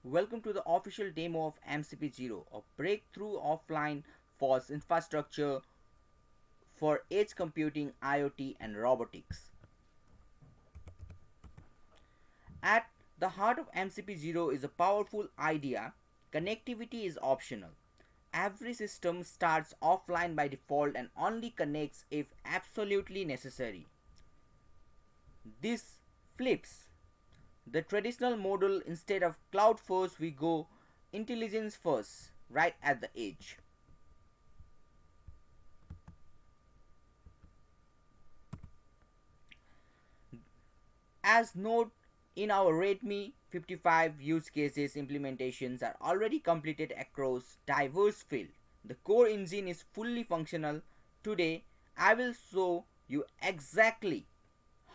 Welcome to the official demo of MCP Zero, a breakthrough offline FOSS infrastructure for edge computing, IoT, and robotics. At the heart of MCP Zero is a powerful idea: connectivity is optional. Every system starts offline by default and only connects if absolutely necessary. This flips the traditional model. Instead of cloud first, we go intelligence first, right at the edge. As noted in our README 55 use cases, implementations are already completed across diverse fields. The core engine is fully functional. Today, I will show you exactly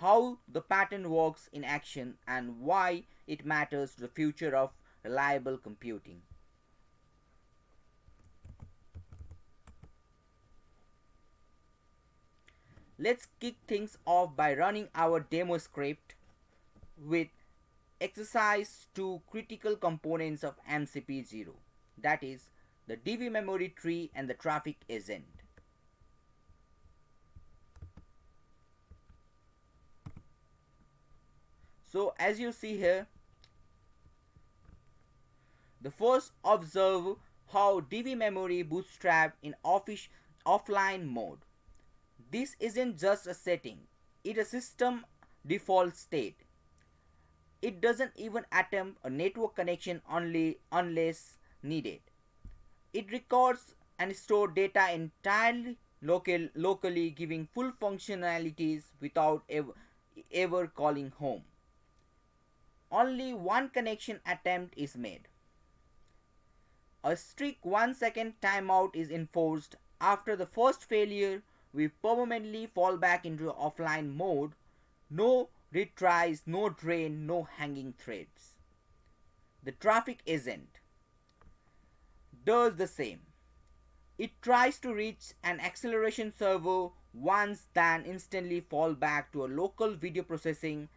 how the pattern works in action and why it matters to the future of reliable computing. Let's kick things off by running our demo script with exercise two critical components of MCP Zero, that is, the DBMemoryTree and the traffic agent. So as you see here, the first observe how DB memory bootstrap in offline mode. This isn't just a setting, it's a system default state. It doesn't even attempt a network connection only unless needed. It records and stores data entirely locally, giving full functionalities without ever calling home. Only one connection attempt is made. A strict 1 second timeout is enforced. After the first failure, we permanently fall back into offline mode. No retries, no drain, no hanging threads. The traffic agent does the same. It tries to reach an acceleration server once, then instantly fall back to a local video processing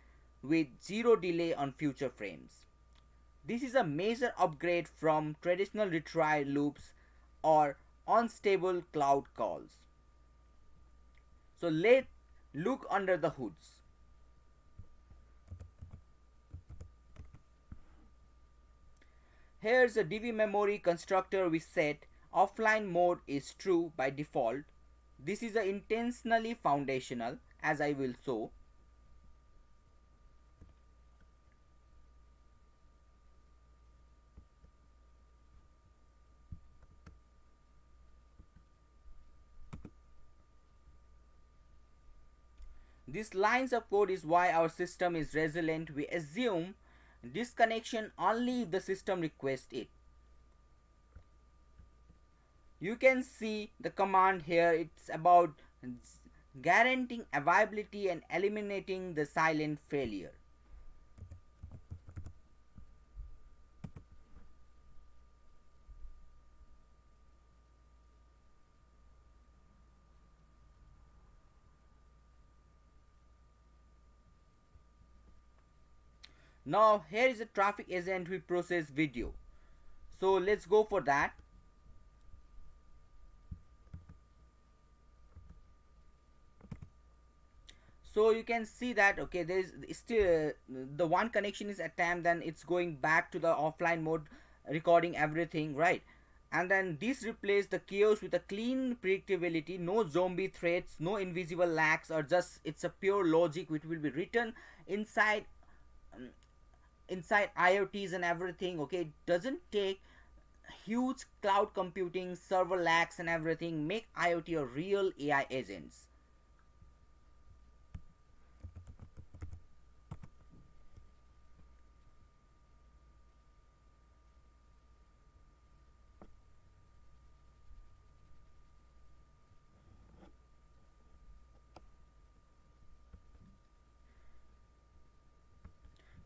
with zero delay on future frames. This is a major upgrade from traditional retry loops or unstable cloud calls. So let's look under the hoods. Here's a DB memory constructor. We set offline mode is true by default. This is intentionally foundational, as I will show. These lines of code is why our system is resilient. We assume disconnection only if the system requests it. You can see the command here. It's about guaranteeing availability and eliminating the silent failure. Now here is a traffic agent we process video. So let's go for that. So you can see that okay, there is still the one connection is attempted, then it's going back to the offline mode, recording everything, right? And then this replaces the chaos with a clean predictability. No zombie threats, no invisible lags, or just it's a pure logic which will be written inside um, inside IoTs and everything. Okay, it doesn't take huge cloud computing, server lags and everything. Make IoT a real AI agents.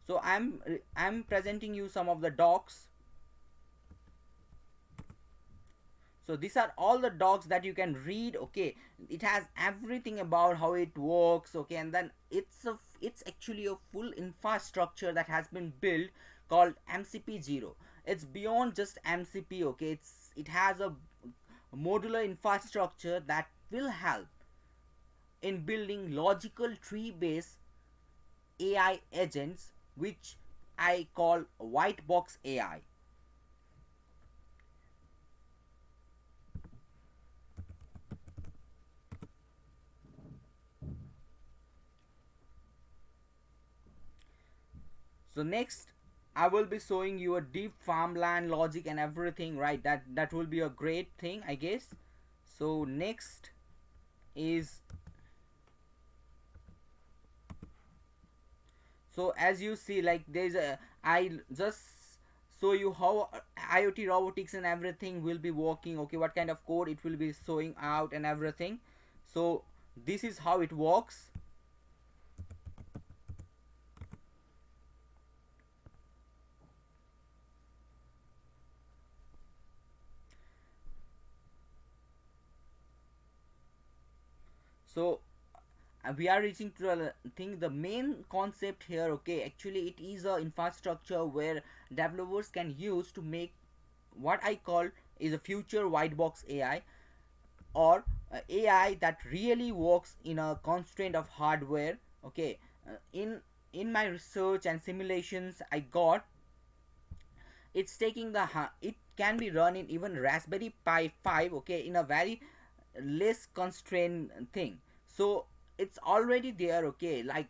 So I'm presenting you some of the docs. So these are all the docs that you can read. Okay, it has everything about how it works. Okay, and then it's actually a full infrastructure that has been built called MCP Zero. It's beyond just MCP, okay? It has a modular infrastructure that will help in building logical tree based AI agents, which I call white box AI. So next I will be showing you a deep farmland logic and everything, right? That will be a great thing, I guess. So next is, so as you see, like there's a, I just show you how IoT robotics and everything will be working, okay, what kind of code it will be showing out and everything. So this is how it works. So we are reaching to the thing, the main concept here, okay, actually it is a infrastructure where developers can use to make what I call is a future white box AI, or AI that really works in a constraint of hardware, okay. In my research and simulations I got, it's taking the it can be run in even Raspberry Pi 5, okay, in a very less constrained thing. So it's already there, okay. Like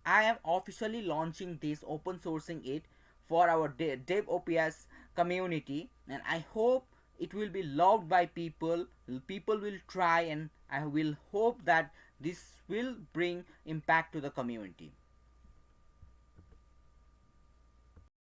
I am officially launching this, open sourcing it for our dev ops community, and I hope it will be loved by people. People will try, and I will hope that this will bring impact to the community.